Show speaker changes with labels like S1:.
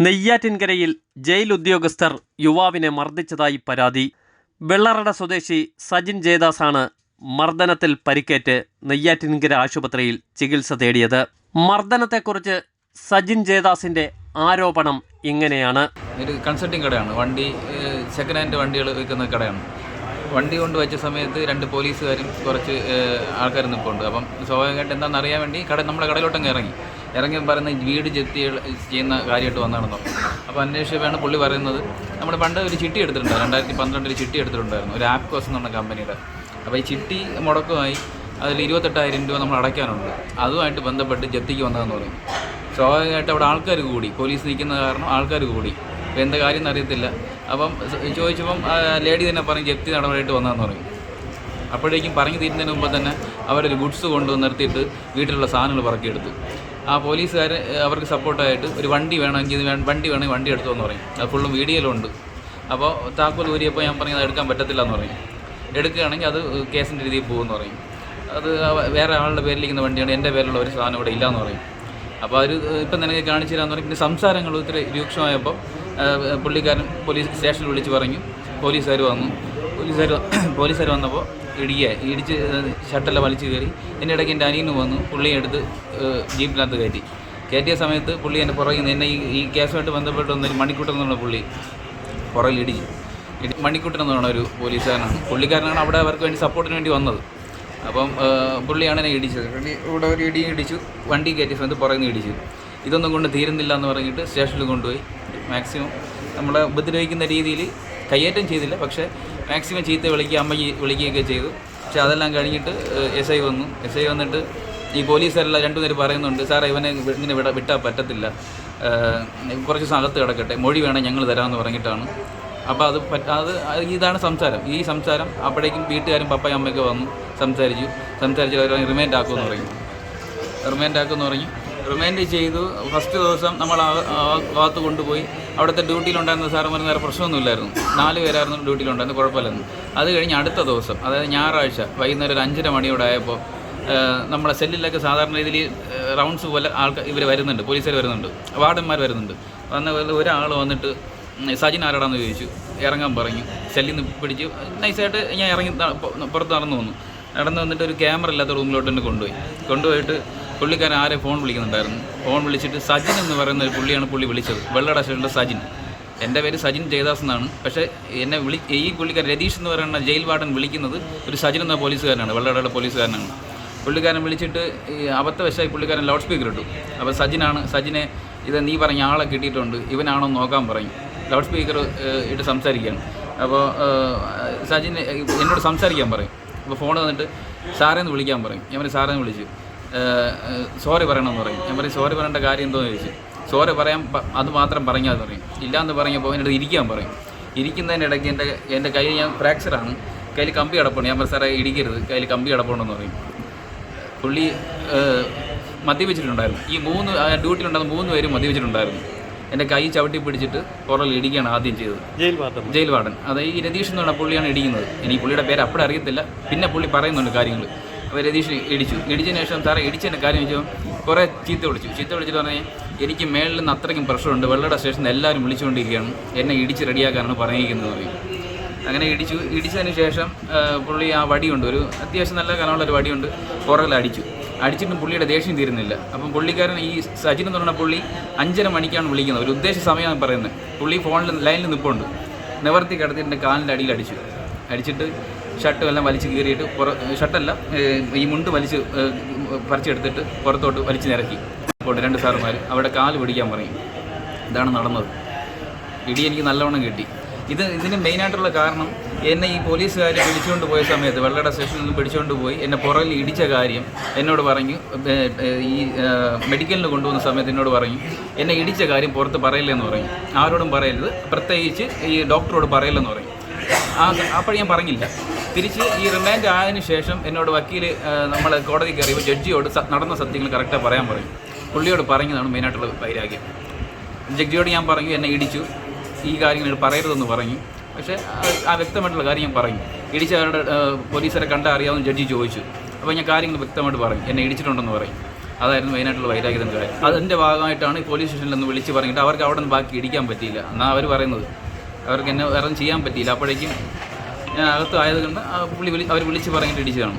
S1: നെയ്യാറ്റിൻകരയിൽ jail ഉദ്യോഗസ്ഥർ യുവാവിനെ മർദ്ദിച്ചതായി പരാതി. വെള്ളറട സ്വദേശി സജിൻ ജയദാസാണ് മർദ്ദനത്തിൽ പരിക്കേറ്റ് നെയ്യാറ്റിൻകര ആശുപത്രിയിൽ ചികിത്സ തേടിയത്. മർദ്ദനത്തെക്കുറിച്ച് സജിൻ ജയദാസിന്റെ ആരോപണം ഇങ്ങനെയാണ്.
S2: ഒരു കൺസൾട്ടിങ് കടയാണ്, വണ്ടി സെക്കൻഡ് ഹാൻഡ് വണ്ടികൾ വിൽക്കുന്ന കടയാണ്. വണ്ടി കൊണ്ട് വെച്ച സമയത്ത് 2 പോലീസുകാരും കുറച്ച് ആൾക്കാർ നിൽപ്പുണ്ട്. അപ്പം സ്വാഭാവികമായിട്ട് എന്താണെന്ന് അറിയാൻ വേണ്ടി നമ്മുടെ കടയിലോട്ടങ്ങ് ഇറങ്ങി പറയുന്ന വീട് ജപ്തി ചെയ്യുന്ന കാര്യമായിട്ട് വന്നാണെന്നോ. അപ്പോൾ അന്വേഷിച്ചപ്പോഴാണ് പുള്ളി പറയുന്നത് നമ്മൾ പണ്ട് ഒരു ചിട്ടി എടുത്തിട്ടുണ്ടായിരുന്നു, 2012 ചിട്ടി എടുത്തിട്ടുണ്ടായിരുന്നു, ഒരു ആപ്കോസ് എന്ന് പറഞ്ഞ കമ്പനിയുടെ. അപ്പോൾ ഈ ചിട്ടി മുടക്കമായി അതിൽ 28,000 രൂപ നമ്മൾ അടയ്ക്കാനുണ്ട്. അതുമായിട്ട് ബന്ധപ്പെട്ട് ജപ്തിക്ക് വന്നതെന്ന് പറയും. സ്വാഭാവികമായിട്ട് അവിടെ ആൾക്കാർ കൂടി, പോലീസ് നിൽക്കുന്ന കാരണം ആൾക്കാർ കൂടി. അപ്പോൾ എന്താ കാര്യം എന്നറിയത്തില്ല. അപ്പം ചോദിച്ചപ്പം ലേഡി തന്നെ പറയും ജപ്തി നടപടിയായിട്ട് വന്നതെന്ന് പറയും. അപ്പോഴേക്കും പറഞ്ഞു തീരുന്നതിന് മുമ്പ് തന്നെ അവരൊരു ഗുഡ്സ് കൊണ്ടുവന്ന് നിർത്തിയിട്ട് വീട്ടിലുള്ള സാധനങ്ങൾ പറക്കിയെടുത്തു. ആ പോലീസുകാർ അവർക്ക് സപ്പോർട്ടായിട്ട് ഒരു വണ്ടി വേണമെങ്കിൽ വണ്ടി എടുത്തു എന്ന് പറയും. അത് ഫുള്ളും വീഡിയോയിലുണ്ട്. അപ്പോൾ താക്കോൽ ഊരിയപ്പോൾ ഞാൻ പറഞ്ഞത് എടുക്കാൻ പറ്റത്തില്ല എന്ന് പറയും. എടുക്കുകയാണെങ്കിൽ അത് കേസിൻ്റെ രീതിയിൽ പോകുമെന്ന് പറയും. അത് വേറെ ആളുടെ പേരിലിരിക്കുന്ന വണ്ടിയാണ്, എൻ്റെ പേരിലുള്ള ഒരു സാധനം ഇവിടെ ഇല്ലയെന്ന് പറയും. അപ്പോൾ അവർ ഇപ്പം നിനക്ക് കാണിച്ചു തരാമെന്ന് പറയും. പിന്നെ സംസാരങ്ങൾ ഒത്തിരി രൂക്ഷമായപ്പോൾ പുള്ളിക്കാരൻ പോലീസ് സ്റ്റേഷനിൽ വിളിച്ച് പറഞ്ഞു. പോലീസുകാർ വന്നു. പോലീസുകാർ വന്നപ്പോൾ ഇടിച്ച് ഷട്ടെല്ലാം വലിച്ചു കയറി. എൻ്റെ ഇടയ്ക്ക് എൻ്റെ അനിയന് വന്നു, പുള്ളിയെ എടുത്ത് ജീപ്പിനകത്ത് കയറ്റിയ സമയത്ത് പുള്ളി എൻ്റെ പുറകിൽ നിന്ന് എന്നെ ഈ കേസുമായിട്ട് ബന്ധപ്പെട്ട് വന്നൊരു മണിക്കൂട്ടൻ എന്നുള്ള പുള്ളി പുറകിൽ ഇടിച്ചു. മണിക്കൂട്ടൻ എന്ന് പറഞ്ഞ ഒരു പോലീസുകാരനാണ്. പുള്ളിക്കാരനാണ് അവിടെ അവർക്ക് വേണ്ടി സപ്പോർട്ടിന് വേണ്ടി വന്നത്. അപ്പം പുള്ളിയാണ് എന്നെ ഇടിച്ചത്. ഇവിടെ ഒരു ഇടിച്ചു, വണ്ടി കയറ്റിയ സമയത്ത് പുറകിൽ നിന്ന് ഇടിച്ചു. ഇതൊന്നും കൊണ്ട് തീരുന്നില്ല എന്ന് പറഞ്ഞിട്ട് സ്റ്റേഷനിൽ കൊണ്ടുപോയി മാക്സിമം നമ്മളെ ഉപദ്രവിക്കുന്ന രീതിയിൽ കയ്യേറ്റം ചെയ്തില്ല, പക്ഷേ മാക്സിമം ചീത്ത അമ്മയ്ക്ക് വിളിക്കുകയൊക്കെ ചെയ്തു. പക്ഷെ അതെല്ലാം കഴിഞ്ഞിട്ട് എസ് ഐ വന്നിട്ട് ഈ പോലീസുകാരെല്ലാം 2 പേര് പറയുന്നുണ്ട്, സാറേ ഇവനെ ഇങ്ങനെ വിട്ടാൽ പറ്റത്തില്ല, കുറച്ച് അകത്ത് കിടക്കട്ടെ, മൊഴി വേണേൽ ഞങ്ങൾ തരാമെന്ന് പറഞ്ഞിട്ടാണ്. അപ്പോൾ ഇതാണ് സംസാരം. ഈ സംസാരം അപ്പോഴേക്കും വീട്ടുകാരും പപ്പയും അമ്മയൊക്കെ വന്നു സംസാരിച്ച് അവർ റിമാൻഡ് ആക്കുമെന്ന് പറഞ്ഞു. റിമാൻഡ് ചെയ്തു. ഫസ്റ്റ് ദിവസം നമ്മൾ ഭാഗത്ത് കൊണ്ടുപോയി അവിടുത്തെ ഡ്യൂട്ടിയിലുണ്ടായിരുന്ന സാറുമാർ വേറെ പ്രശ്നമൊന്നുമില്ലായിരുന്നു. 4 പേരായിരുന്നു ഡ്യൂട്ടിയിലുണ്ടായിരുന്നു, കുഴപ്പമില്ലായിരുന്നു. അത് കഴിഞ്ഞ് അടുത്ത ദിവസം, അതായത് ഞായറാഴ്ച വൈകുന്നേരം ഒരു 5:30 മണിയോടെ ആയപ്പോൾ നമ്മളെ സെല്ലിലൊക്കെ സാധാരണ രീതിയിൽ റൗണ്ട്സ് പോലെ ഇവർ വരുന്നുണ്ട്, പോലീസുകാർ വരുന്നുണ്ട്, വാർഡന്മാർ വരുന്നുണ്ട്. ഒരാൾ വന്നിട്ട് സജിൻ ആരാടാന്ന് ചോദിച്ചു. ഇറങ്ങാൻ പറഞ്ഞു. സെല്ലിൽ നിന്ന് പിടിച്ചു നൈസായിട്ട് ഞാൻ ഇറങ്ങി പുറത്ത് നടന്നു വന്നിട്ട് ഒരു ക്യാമറ ഇല്ലാത്ത റൂമിലോട്ട് തന്നെ കൊണ്ടുപോയിട്ട് പുള്ളിക്കാരൻ ആരെ ഫോൺ വിളിക്കുന്നുണ്ടായിരുന്നു. ഫോൺ വിളിച്ചിട്ട് സജിൻ എന്ന് പറയുന്ന ഒരു പുള്ളിയാണ് വിളിച്ചത്. വെള്ളട സ്റ്റേഷനിലെ സജിൻ. എൻ്റെ പേര് സജിൻ ജയദാസ് എന്നാണ്. പക്ഷേ എന്നെ ഈ പുള്ളിക്കാരൻ രതീഷ് എന്ന് പറയുന്ന ജയിൽ വാർഡൻ വിളിക്കുന്നത് ഒരു സജിൻ എന്ന പോലീസുകാരനാണ്, വെള്ളടയുടെ പോലീസുകാരനാണ്. പുള്ളിക്കാരൻ വിളിച്ചിട്ട് അബദ്ധവശായി പുള്ളിക്കാരൻ ലൗഡ് സ്പീക്കർ ഇട്ടു. അപ്പോൾ സജിനെ ഇത് നീ പറഞ്ഞ ആളെ കിട്ടിയിട്ടുണ്ട്, ഇവനാണോ നോക്കാൻ പറയും. ലൗഡ് സ്പീക്കർ ഇട്ട് സംസാരിക്കുകയാണ്. അപ്പോൾ സജിൻ എന്നോട് സംസാരിക്കാൻ പറയും. അപ്പോൾ ഫോൺ വന്നിട്ട് സാറേന്ന് വിളിക്കാൻ പറയും. ഞാൻ പറയും സാറേന്ന് വിളിച്ചു. സോറി പറയണമെന്ന് പറയും. ഞാൻ പറയും സോറി പറയേണ്ട കാര്യം എന്തോന്ന് ചോദിച്ചു. സോറി പറയാൻ അത് മാത്രം പറഞ്ഞാൽ പറയും. ഇല്ലയെന്ന് പറഞ്ഞപ്പോൾ എൻ്റെ അടുത്ത് ഇരിക്കാൻ പറയും. ഇരിക്കുന്നതിനിടയ്ക്ക് എൻ്റെ കയ്യിൽ ഞാൻ ഫ്രാക്ചറാണ്, കയ്യിൽ കമ്പി കിടപ്പുണ്ട്. ഞാൻ പറയും സാറേ ഇടിക്കരുത്, കയ്യിൽ കമ്പി കിടപ്പുണ്ടെന്ന് പറയും. പുള്ളി മദ്യപിച്ചിട്ടുണ്ടായിരുന്നു. ഈ 3 ഡ്യൂട്ടിയിലുണ്ടായിരുന്ന 3 പേരും മദ്യപിച്ചിട്ടുണ്ടായിരുന്നു. എൻ്റെ കൈ ചവിട്ടി പിടിച്ചിട്ട് പുറകിൽ ഇടിക്കുകയാണ് ആദ്യം ചെയ്തത് ജയിൽ വാർഡൻ. അത് ഈ രതീഷ് എന്ന് പറഞ്ഞ പുള്ളിയാണ് ഇടിക്കുന്നത്. എനിക്ക് പുള്ളിയുടെ പേര് അപ്പോഴും അറിയത്തില്ല. പിന്നെ പുള്ളി പറയുന്നുണ്ട് കാര്യങ്ങൾ. അപ്പോൾ രതീഷ് ഇടിച്ചതിന് ശേഷം സാറേ ഇടിച്ചതിൻ്റെ കാര്യം വെച്ചാൽ കുറേ ചീത്ത വിളിച്ചിട്ട് പറഞ്ഞാൽ എനിക്ക് മേളിൽ നിന്ന് അത്രയ്ക്കും പ്രഷറുണ്ട്, വെള്ളട സ്റ്റേഷനിൽ എല്ലാവരും വിളിച്ചുകൊണ്ടിരിക്കുകയാണ്, എന്നെ ഇടിച്ച് റെഡിയാക്കാനാണ് പറഞ്ഞിരിക്കുന്നത് പറയും. അങ്ങനെ ഇടിച്ചതിന് ശേഷം പുള്ളി ആ വടിയുണ്ട്, ഒരു അത്യാവശ്യം നല്ല കനമുള്ളൊരു വടിയുണ്ട്, പുറകിൽ അടിച്ചിട്ടും പുള്ളിയുടെ ദേഷ്യം തീരുന്നില്ല. അപ്പം പുള്ളിക്കാരൻ ഈ സജിൻ എന്ന് പറഞ്ഞ പുള്ളി 5:30 മണിക്കാണ് വിളിക്കുന്നത്, ഒരു ഉദ്ദേശ സമയമാണ് പറയുന്നത്. പുള്ളി ലൈനിൽ നിൽപ്പുണ്ട്, നിവർത്തി കിടത്തിട്ട് എൻ്റെ കാലിൻ്റെ അടിയിൽ അടിച്ചിട്ട് ഷർട്ട് എല്ലാം വലിച്ച് കീറിയിട്ട് ഷർട്ടല്ല ഈ മുണ്ട് പറിച്ചെടുത്തിട്ട് പുറത്തോട്ട് വലിച്ച് നിരക്കി. അപ്പോൾ 2 സാറുമാർ അവിടെ കാല് പിടിക്കാൻ പറയും. ഇതാണ് നടന്നത്. ഇടി എനിക്ക് നല്ലവണ്ണം കിട്ടി. ഇതിന് മെയിനായിട്ടുള്ള കാരണം എന്നെ ഈ പോലീസുകാർ പിടിച്ചുകൊണ്ട് പോയ സമയത്ത് വെള്ളട സ്റ്റേഷനിൽ നിന്ന് പിടിച്ചുകൊണ്ട് പോയി എന്നെ പുറകിൽ ഇടിച്ച കാര്യം എന്നോട് പറഞ്ഞു. ഈ മെഡിക്കലിന് കൊണ്ടുപോകുന്ന സമയത്ത് എന്നോട് പറഞ്ഞു എന്നെ ഇടിച്ച കാര്യം പുറത്ത് പറയില്ലെന്ന് പറയും. ആരോടും പറയരുത്, പ്രത്യേകിച്ച് ഈ ഡോക്ടറോട് പറയില്ലെന്ന് പറയും. അപ്പോൾ ഞാൻ പറഞ്ഞില്ല. തിരിച്ച് ഈ റിമാൻഡ് ആയതിനു ശേഷം എന്നോട് വക്കീൽ നമ്മൾ കോടതി കയറിയപ്പോൾ ജഡ്ജിയോട് നടന്ന സത്യങ്ങൾ കറക്റ്റായി പറയാൻ പറയും. പുള്ളിയോട് പറഞ്ഞതാണ് മെയിനായിട്ടുള്ള വൈരാഗ്യം. ജഡ്ജിയോട് ഞാൻ പറഞ്ഞു എന്നെ ഇടിച്ചു, ഈ കാര്യങ്ങൾ പറയരുതെന്ന് പറഞ്ഞു. പക്ഷേ ആ വ്യക്തമായിട്ടുള്ള കാര്യം ഞാൻ പറയും. ഇടിച്ചവരുടെ പോലീസുകാരെ കണ്ടാൽ അറിയാവുന്ന ജഡ്ജി ചോദിച്ചു. അപ്പോൾ ഞാൻ കാര്യങ്ങൾ വ്യക്തമായിട്ട് പറയും, എന്നെ ഇടിച്ചിട്ടുണ്ടെന്ന് പറയും. അതായിരുന്നു മെയിനായിട്ടുള്ള വൈരാഗ്യത്തിൻ്റെ കാര്യം. അതിൻ്റെ ഭാഗമായിട്ടാണ് ഈ പോലീസ് സ്റ്റേഷനിൽ ഒന്ന് വിളിച്ച് പറഞ്ഞിട്ട് അവർക്ക് അവിടെ നിന്ന് ബാക്കി ഇടിക്കാൻ പറ്റിയില്ല എന്നാണ് അവർ പറയുന്നത്. അവർക്ക് എന്നെ വേറെ ചെയ്യാൻ പറ്റിയില്ല. അപ്പോഴേക്കും ഞാൻ അകത്ത് ആയതുകൊണ്ട് അവർ വിളിച്ച് പറഞ്ഞിട്ട് ഇടിച്ചതാണ്.